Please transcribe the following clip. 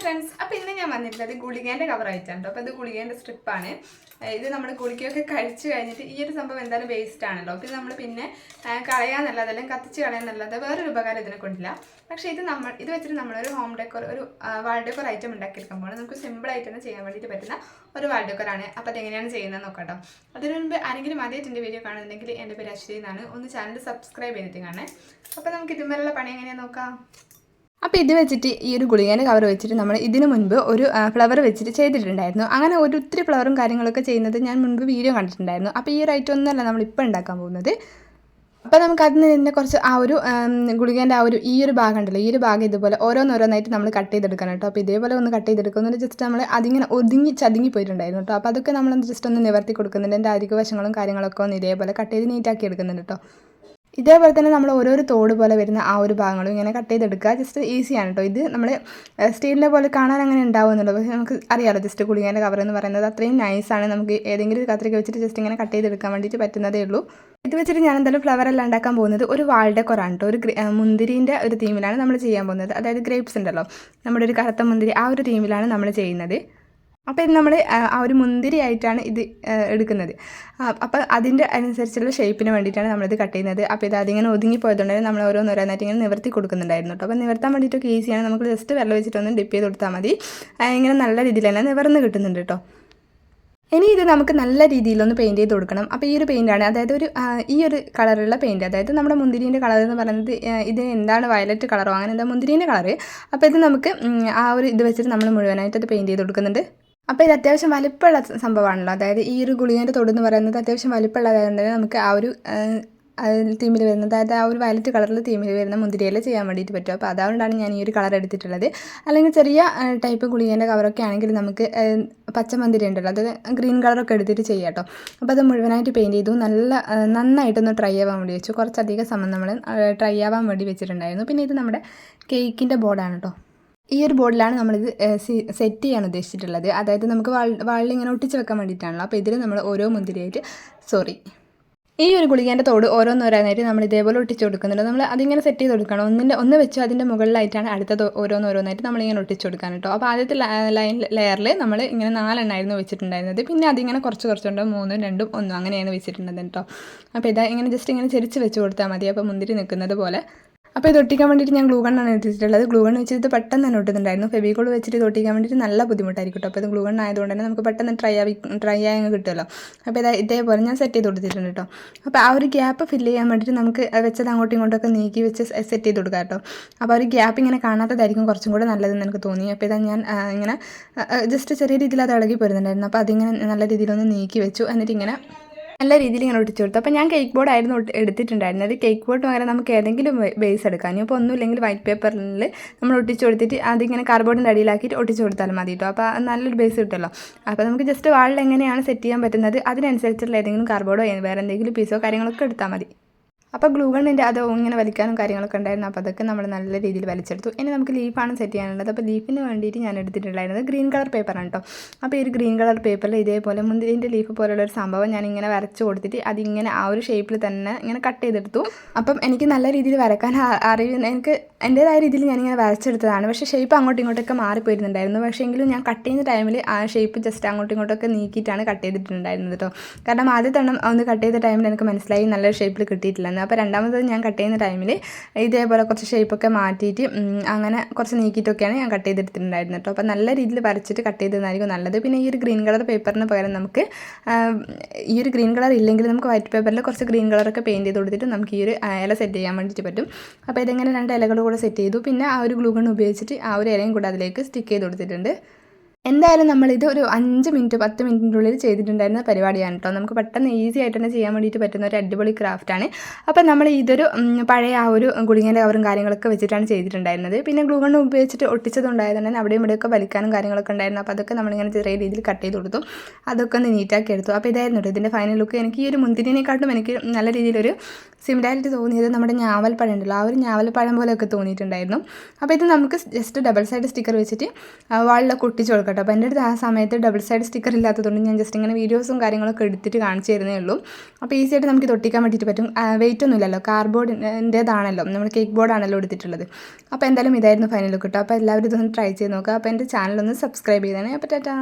Friends, അപ്പോൾ ഇന്ന് ഞാൻ വന്നിട്ടുള്ളത് ഗുളികേൻ്റെ കവർ ആയിട്ടാണ്. അപ്പോൾ ഇത് ഗുളികേൻ്റെ സ്ട്രിപ്പാണ്. ഇത് നമ്മൾ ഗുളികയൊക്കെ കഴിച്ച് കഴിഞ്ഞിട്ട് ഈ ഒരു സംഭവം എന്തായാലും വേസ്റ്റ് ആണല്ലോ. അപ്പോൾ ഇത് നമ്മൾ പിന്നെ കളയാന്നല്ലാതെ അല്ലെങ്കിൽ കത്തിച്ച് കളയാന്നല്ലാതെ വേറൊരു ഉപകാരം ഇതിനെ കൊണ്ടില്ല. പക്ഷേ ഇത് വെച്ചിട്ട് നമ്മളൊരു ഹോം ഡെക്കോർ, ഒരു വാൾ ഡെക്കോർ ഐറ്റം ഉണ്ടാക്കിയെടുക്കുമ്പോൾ നമുക്ക് സിമ്പിളായിട്ട് തന്നെ ചെയ്യാൻ വേണ്ടിയിട്ട് പറ്റുന്ന ഒരു വാൾ ഡെക്കോറാണ്. അപ്പോൾ അതെങ്ങനെയാണ് ചെയ്യുന്നത് നോക്കാം. അതിനു മുൻപ് ആരെങ്കിലും ആദ്യമായിട്ട് എൻ്റെ വീഡിയോ കാണുന്നുണ്ടെങ്കിൽ എൻ്റെ പേര് അശ്വതി എന്നാണ്. ഒന്ന് ചാനൽ സബ്സ്ക്രൈബ് ചെയ്തിട്ട് കാണേ. അപ്പോൾ നമുക്ക് ഇതുവരെയുള്ള പണി എങ്ങനെയാണെന്ന് നോക്കാം. അപ്പോൾ ഇത് വെച്ചിട്ട് ഈ ഒരു ഗുളികേൻ്റെ കവർ വെച്ചിട്ട് നമ്മൾ ഇതിനു മുൻപ് ഒരു ഫ്ലവർ വെച്ചിട്ട് ചെയ്തിട്ടുണ്ടായിരുന്നു. അങ്ങനെ ഒത്തിരി ഫ്ലവറും കാര്യങ്ങളൊക്കെ ചെയ്യുന്നത് ഞാൻ മുൻപ് വീഡിയോ കണ്ടിട്ടുണ്ടായിരുന്നു. അപ്പോൾ ഈ ഒരു ഐറ്റം ഒന്നുമല്ല നമ്മളിപ്പോൾ ഉണ്ടാക്കാൻ പോകുന്നത്. അപ്പോൾ നമുക്ക് അതിന് തന്നെ കുറച്ച് ആ ഒരു ഗുളികേൻ്റെ ഈ ഒരു ഭാഗം ഉണ്ടല്ലോ, ഈ ഒരു ഭാഗം ഇതുപോലെ ഓരോന്നോരോന്നായിട്ട് നമ്മൾ കട്ട് ചെയ്തെടുക്കണം കേട്ടോ. അപ്പോൾ ഇതേപോലെ ഒന്ന് കട്ട് ചെയ്തെടുക്കുന്നുണ്ട്. ജസ്റ്റ് നമ്മൾ അതിങ്ങനെ ചതുങ്ങി പോയിട്ടുണ്ടായിരുന്നു കേട്ടോ. അപ്പോൾ അതൊക്കെ നമ്മളൊന്ന് ജസ്റ്റ് ഒന്ന് നിവർത്തി കൊടുക്കുന്നുണ്ട്. എൻ്റെ അധിക വശങ്ങളും കാര്യങ്ങളൊക്കെ ഒന്ന് ഇതേപോലെ കട്ട് ചെയ്ത് നീറ്റാക്കി എടുക്കുന്നുണ്ട് കേട്ടോ. ഇതേപോലെ തന്നെ നമ്മൾ ഓരോരോ തോട് പോലെ വരുന്ന ആ ഒരു ഭാഗങ്ങളും ഇങ്ങനെ കട്ട് ചെയ്തെടുക്കുക. ജസ്റ്റ് ഈസിയാണ് കേട്ടോ. ഇത് നമ്മൾ സ്റ്റീലിനെ പോലെ കാണാൻ അങ്ങനെ ഉണ്ടാവുന്നുള്ളൂ. പക്ഷേ നമുക്ക് അറിയാമല്ലോ, ജസ്റ്റ് ഗുളികേൻ്റെ കവർ എന്ന് പറയുന്നത് അത്രയും നൈസാണ്. നമുക്ക് ഏതെങ്കിലും ഒരു കത്രിക വെച്ചിട്ട് ജസ്റ്റ് ഇങ്ങനെ കട്ട് ചെയ്തെടുക്കാൻ വേണ്ടിയിട്ട് പറ്റുന്നതേ ഉള്ളൂ. ഇത് വെച്ചിട്ട് ഞാൻ എന്തായാലും ഫ്ലവർ എല്ലാം ഉണ്ടാക്കാൻ പോകുന്നത് ഒരു വാൾ ഡെക്കോറാണ് കേട്ടോ. ഒരു മുന്തിരിൻ്റെ ഒരു തീമിലാണ് നമ്മൾ ചെയ്യാൻ പോകുന്നത്. അതായത് ഗ്രേപ്സ് ഉണ്ടല്ലോ, നമ്മുടെ ഒരു കറുത്ത മുന്തിരി, ആ ഒരു തീമിലാണ് നമ്മൾ ചെയ്യുന്നത്. അപ്പോൾ ഇത് നമ്മൾ ആ ഒരു മുന്തിരി ആയിട്ടാണ് ഇത് എടുക്കുന്നത്. അപ്പോൾ അതിൻ്റെ അനുസരിച്ചുള്ള ഷേപ്പിന് വേണ്ടിയിട്ടാണ് നമ്മളിത് കട്ട് ചെയ്യുന്നത്. അപ്പോൾ ഇത് അതിങ്ങനെ ഒതുങ്ങിപ്പോയതുകൊണ്ടാണ് നമ്മൾ ഓരോന്നോരോന്നായിട്ട് ഇങ്ങനെ നിവർത്തി കൊടുക്കുന്നുണ്ടായിരുന്നു കേട്ടോ. അപ്പോൾ നിവർത്താൻ വേണ്ടിയിട്ടൊക്കെ ഈസിയാണ്. നമുക്ക് ജസ്റ്റ് വെള്ളം വെച്ചിട്ടൊന്ന് ഡിപ്പ് ചെയ്ത് കൊടുത്താൽ മതി. ഇങ്ങനെ നല്ല രീതിയിൽ തന്നെ നിവർന്ന് കിട്ടുന്നുണ്ട് കേട്ടോ. ഇനി ഇത് നമുക്ക് നല്ല രീതിയിലൊന്ന് പെയിൻറ്റ് ചെയ്ത് കൊടുക്കണം. അപ്പോൾ ഈ ഒരു പെയിൻറ്റാണ്, അതായത് ഈ ഒരു കളറുള്ള പെയിൻറ്റ്, അതായത് നമ്മുടെ മുന്തിരീൻ്റെ കളർ എന്ന് പറയുന്നത് ഇത് എന്താണ്, വയലറ്റ് കളറോ അങ്ങനെ എന്താ മുന്തിരീൻ്റെ കളറ്. അപ്പോൾ ഇത് നമുക്ക് ആ ഒരു ഇത് വെച്ചിട്ട് നമ്മൾ മുഴുവനായിട്ട് അത് പെയിൻറ്റ് ചെയ്ത് കൊടുക്കുന്നുണ്ട്. അപ്പോൾ ഇത് അത്യാവശ്യം വലിപ്പമുള്ള സംഭവമാണല്ലോ. അതായത് ഈ ഒരു ഗുളികേൻ്റെ തൊട് എന്ന് പറയുന്നത് അത്യാവശ്യം വലിപ്പമുള്ളതായതുകൊണ്ട് തന്നെ നമുക്ക് ആ ഒരു തീമിൽ വരുന്നത്, അതായത് ആ ഒരു വയലറ്റ് കളറിൽ തീമിൽ വരുന്ന മുന്തിരിയില ചെയ്യാൻ വേണ്ടിയിട്ട് പറ്റും. അപ്പോൾ അതുകൊണ്ടാണ് ഞാൻ ഈ ഒരു കളർ എടുത്തിട്ടുള്ളത്. അല്ലെങ്കിൽ ചെറിയ ടൈപ്പ് ഗുളികേൻ്റെ കവറൊക്കെ ആണെങ്കിൽ നമുക്ക് പച്ചമുന്തിരി ഉണ്ടല്ലോ, അത് ഗ്രീൻ കളറൊക്കെ എടുത്തിട്ട് ചെയ്യാം കേട്ടോ. അപ്പോൾ അത് മുഴുവനായിട്ട് പെയിൻറ്റ് ചെയ്തു. നന്നായിട്ടൊന്ന് ട്രൈ ആവാൻ വേണ്ടി വെച്ചു. കുറച്ചധികം സമയം നമ്മൾ ട്രൈ ആവാൻ വേണ്ടി വെച്ചിട്ടുണ്ടായിരുന്നു. പിന്നെ ഇത് നമ്മുടെ കേക്കിൻ്റെ ബോർഡാണ് കേട്ടോ. ഈ ഒരു ബോർഡിലാണ് നമ്മളിത് സെറ്റ് ചെയ്യാൻ ഉദ്ദേശിച്ചിട്ടുള്ളത്. അതായത് നമുക്ക് വാളിൽ ഇങ്ങനെ ഒട്ടിച്ച് വെക്കാൻ വേണ്ടിയിട്ടാണല്ലോ. അപ്പോൾ ഇതിൽ നമ്മൾ ഓരോ മുന്തിരിയായിട്ട് ഈ ഒരു ഗുളികേൻ്റെ തോട് ഓരോന്നോരോന്നായിട്ട് നമ്മൾ ഇതേപോലെ ഒട്ടിച്ച് കൊടുക്കുന്നുണ്ട്. നമ്മൾ അതിങ്ങനെ സെറ്റ് ചെയ്ത് കൊടുക്കണം. ഒന്ന് വെച്ച് അതിൻ്റെ മുകളിലായിട്ടാണ് അടുത്ത ഓരോന്നോരോന്നായിട്ട് നമ്മളിങ്ങനെ ഒട്ടിച്ച് കൊടുക്കാൻ കേട്ടോ. അപ്പോൾ ആദ്യത്തെ ലെയറിൽ നമ്മൾ ഇങ്ങനെ 4 എണ്ണമായിരുന്നു വെച്ചിട്ടുണ്ടായിരുന്നത്. പിന്നെ അതിങ്ങനെ കുറച്ചുകൊണ്ട് 3, 2, 1 അങ്ങനെയാണ് വെച്ചിട്ടുള്ളത് കേട്ടോ. അപ്പോൾ ഇതാ ഇങ്ങനെ ജസ്റ്റ് ഇങ്ങനെ ചെരിച്ച് വെച്ച് കൊടുത്താൽ മതി. അപ്പോൾ മുന്തിരി നിൽക്കുന്നത് പോലെ. അപ്പോൾ ഇത് ഒട്ടിക്കാൻ വേണ്ടിയിട്ട് ഞാൻ ഗ്ലൂ ഗണ്ണാണ് എടുത്തിട്ടുള്ളത്. ഗ്ലൂ ഗൺ വെച്ചിട്ട് പെട്ടെന്ന് തന്നെ ഒട്ടുന്നുണ്ടായിരുന്നു. ഫെവിക്കോൾ വെച്ചിട്ട് ഇത് ഒട്ടിക്കാൻ വേണ്ടിയിട്ട് നല്ല ബുദ്ധിമുട്ടായിരിക്കും കേട്ടോ. അപ്പോൾ ഇത് ഗ്ലൂ ഗൺ ആയതുകൊണ്ട് തന്നെ നമുക്ക് പെട്ടെന്ന് ട്രൈ ആയി കിട്ടുമല്ലോ. അപ്പോൾ ഇതേപോലെ ഞാൻ സെറ്റ് ചെയ്ത് കൊടുത്തിട്ടുണ്ട് കേട്ടോ. അപ്പോൾ ആ ഒരു ഗ്യാപ്പ് ഫില്ല് ചെയ്യാൻ വേണ്ടിയിട്ട് നമുക്ക് വെച്ചത് അങ്ങോട്ടും ഇങ്ങോട്ടൊക്കെ നീക്കി വെച്ച് സെറ്റ് ചെയ്ത് കൊടുക്കാം കേട്ടോ. അപ്പോൾ ആ ഒരു ഗ്യാപ്പ് ഇങ്ങനെ കാണാത്തതായിരിക്കും കുറച്ചും കൂടെ നല്ലതെന്ന് എനിക്ക് തോന്നി. അപ്പോൾ ഞാൻ ഇങ്ങനെ ജസ്റ്റ് ചെറിയ രീതിയിൽ അത് ഇളകി പോരുന്നുണ്ടായിരുന്നു. അപ്പോൾ അതിങ്ങനെ നല്ല രീതിയിലൊന്ന് നീക്കി വെച്ചു. എന്നിട്ട് ഇങ്ങനെ നല്ല രീതിയിൽ ഇങ്ങനെ ഒട്ടിച്ചു കൊടുത്തു. അപ്പോൾ ഞാൻ കേക്ക് ബോർഡ് ആയിരുന്നു എടുത്തിട്ടുണ്ടായിരുന്നത്. കേക്ക് ബോർഡ് പകരം നമുക്ക് ഏതെങ്കിലും ബേസ് എടുക്കാം. ഇപ്പോൾ ഒന്നുമില്ലെങ്കിൽ വൈറ്റ് പേപ്പറിൽ നമ്മൾ ഒട്ടിച്ച് കൊടുത്തിട്ട് അതിങ്ങനെ കാർഡ്ബോർഡിൻ്റെ അടിയിലാക്കിയിട്ട് ഒട്ടിച്ച് കൊടുത്താലും മതി കേട്ടോ. അപ്പോൾ നല്ലൊരു ബേസ് കിട്ടുമല്ലോ. അപ്പോൾ നമുക്ക് ജസ്റ്റ് വാളിൽ എങ്ങനെയാണ് സെറ്റ് ചെയ്യാൻ പറ്റുന്നത് അതിനനുസരിച്ചുള്ള ഏതെങ്കിലും കാർഡ്ബോർഡോ വേറെ എന്തെങ്കിലും പീസോ കാര്യങ്ങളൊക്കെ എടുത്താൽ മതി. അപ്പോൾ ഗ്ലൂ ഗണ്ണിൻ്റെ അത് ഇങ്ങനെ വലിക്കാനും കാര്യങ്ങളൊക്കെ ഉണ്ടായിരുന്നു. അപ്പോൾ അതൊക്കെ നമ്മൾ നല്ല രീതിയിൽ വലിച്ചെടുത്തു. ഇനി നമുക്ക് ലീഫാണ് സെറ്റ് ചെയ്യാനുള്ളത്. അപ്പോൾ ലീഫിന് വേണ്ടിയിട്ട് ഞാൻ എടുത്തിട്ടുണ്ടായിരുന്നത് ഗ്രീൻ കളർ പേപ്പറാണ് കേട്ടോ. അപ്പോൾ ഈ ഒരു ഗ്രീൻ കളർ പേപ്പറിൽ ഇതേപോലെ മുന്തിരിൻ്റെ ലീഫ് പോലുള്ള ഒരു സംഭവം ഞാനിങ്ങനെ വരച്ച് കൊടുത്തിട്ട് അതിങ്ങനെ ആ ഒരു ഷേപ്പിൽ തന്നെ ഇങ്ങനെ കട്ട് ചെയ്തെടുത്തു. അപ്പം എനിക്ക് നല്ല രീതിയിൽ വരക്കാൻ എനിക്ക് എൻ്റേതായ രീതിയിൽ ഞാനിങ്ങനെ വരച്ചെടുത്തതാണ്. പക്ഷേ ഷേപ്പ് അങ്ങോട്ടും ഇങ്ങോട്ടൊക്കെ മാറിപ്പോയിരുന്നുണ്ടായിരുന്നു. പക്ഷേ എങ്കിലും ഞാൻ കട്ട് ചെയ്യുന്ന ടൈമിൽ ആ ഷേപ്പ് ജസ്റ്റ് അങ്ങോട്ടും ഇങ്ങോട്ടൊക്കെ നീക്കിയിട്ടാണ് കട്ട് ചെയ്തിട്ടുണ്ടായിരുന്നത് കേട്ടോ. കാരണം ആദ്യത്തെ എണ്ണം ഒന്ന് കട്ട് ചെയ്ത ടൈമിൽ എനിക്ക് മനസ്സിലായി നല്ലൊരു ഷേപ്പിൽ കിട്ടിയിട്ടില്ലെന്ന്. അപ്പോൾ രണ്ടാമത് ഞാൻ കട്ട് ചെയ്യുന്ന ടൈമിൽ ഇതേപോലെ കുറച്ച് ഷേപ്പൊക്കെ മാറ്റിയിട്ട് അങ്ങനെ കുറച്ച് നീക്കിയിട്ടൊക്കെയാണ് ഞാൻ കട്ട് ചെയ്തെടുത്തിട്ടുണ്ടായിരുന്നത് കേട്ടോ. അപ്പോൾ നല്ല രീതിയിൽ വരച്ചിട്ട് കട്ട് ചെയ്തതായിരിക്കും നല്ലത്. പിന്നെ ഈ ഒരു ഗ്രീൻ കളർ പേപ്പറിന് പകരം നമുക്ക് ഈ ഒരു ഗ്രീൻ കളർ ഇല്ലെങ്കിൽ നമുക്ക് വൈറ്റ് പേപ്പറിൽ കുറച്ച് ഗ്രീൻ കളറൊക്കെ പെയിൻറ്റ് ചെയ്ത് കൊടുത്തിട്ട് നമുക്ക് ഈ ഒരു ഇല സെറ്റ് ചെയ്യാൻ വേണ്ടിയിട്ട് പറ്റും. അപ്പോൾ ഇതെങ്ങനെ 2 ഇലകൾ കൂടെ സെറ്റ് ചെയ്തു. പിന്നെ ആ ഒരു ഗ്ലൂ ഗൺ ഉപയോഗിച്ചിട്ട് ആ ഒരു ഇലയും കൂടെ അതിലേക്ക് സ്റ്റിക്ക് ചെയ്ത് കൊടുത്തിട്ടുണ്ട്. എന്തായാലും നമ്മളിത് ഒരു 5 മിനിറ്റ് 10 മിനിറ്റിൻ്റെ ഉള്ളിൽ ചെയ്തിട്ടുണ്ടായിരുന്ന പരിപാടിയാണ് കേട്ടോ. നമുക്ക് പെട്ടെന്ന് ഈസി ആയിട്ട് തന്നെ ചെയ്യാൻ വേണ്ടിയിട്ട് പറ്റുന്ന ഒരു അടിപൊളി ക്രാഫ്റ്റാണ്. അപ്പോൾ നമ്മൾ ഇതൊരു പഴയ ആ ഒരു ഗുളികേൻ്റെ കവറും കാര്യങ്ങളൊക്കെ വെച്ചിട്ടാണ് ചെയ്തിട്ടുണ്ടായിരുന്നത്. പിന്നെ ഗ്ലൂ ഗൺ ഉപയോഗിച്ചിട്ട് ഒട്ടിച്ചതുണ്ടായതുകൊണ്ട് തന്നെ അവിടെയും ഇവിടെയൊക്കെ വലിക്കാനും കാര്യങ്ങളൊക്കെ ഉണ്ടായിരുന്നു. അപ്പോൾ അതൊക്കെ നമ്മളിങ്ങനെ ചെറിയ രീതിയിൽ കട്ട് ചെയ്ത് കൊടുത്തു. അതൊക്കെ ഒന്ന് നീറ്റാക്കി എടുത്തു. അപ്പോൾ ഇതായിരുന്നു കേട്ടോ ഇതിൻ്റെ ഫൈനൽ ലുക്ക്. എനിക്ക് ഈ ഒരു മുന്തിരിനെക്കാട്ടും എനിക്ക് നല്ല രീതിയിലൊരു സിമിലാരിറ്റി തോന്നിയത് നമ്മുടെ ഞാവൽപ്പഴം ഉണ്ടല്ലോ, ആ ഒരു ഞാവൽപ്പഴം പോലെയൊക്കെ തോന്നിയിട്ടുണ്ടായിരുന്നു. അപ്പോൾ ഇത് നമുക്ക് ജസ്റ്റ് ഡബിൾ സൈഡ് സ്റ്റിക്കർ വെച്ചിട്ട് വാളിലൊക്കെ ഒട്ടിച്ച് കൊടുക്കാം. കേട്ടോ. അപ്പോൾ എൻ്റെ അടുത്ത് ആ സമയത്ത് ഡബിൾ സൈഡ് സ്റ്റിക്കർ ഇല്ലാത്തതുകൊണ്ട് ഞാൻ ജസ്റ്റ് ഇങ്ങനെ വീഡിയോസും കാര്യങ്ങളൊക്കെ എടുത്തിട്ട് കാണിച്ചു തരുന്നേ ഉള്ളൂ. അപ്പോൾ ഈസി ആയിട്ട് നമുക്ക് തൊട്ടിക്കാൻ വേണ്ടിയിട്ട് പറ്റും. വെയിറ്റ് ഒന്നും ഇല്ലല്ലോ, കാർഡ്ബോർഡിൻ്റേതാണല്ലോ, നമ്മൾ കേക്ക് ബോർഡാണല്ലോ എടുത്തിട്ടുള്ളത്. അപ്പോൾ എന്തായാലും ഇതായിരുന്നു ഫൈനൽ ലുക്ക് കേട്ടോ. അപ്പോൾ എല്ലാവരും ഇതൊന്ന് ട്രൈ ചെയ്ത് നോക്കുക. അപ്പോൾ എൻ്റെ ചാനലൊന്ന് സബ്സ്ക്രൈബ് ചെയ്തേനെ. അപ്പോൾ ടാറ്റാ.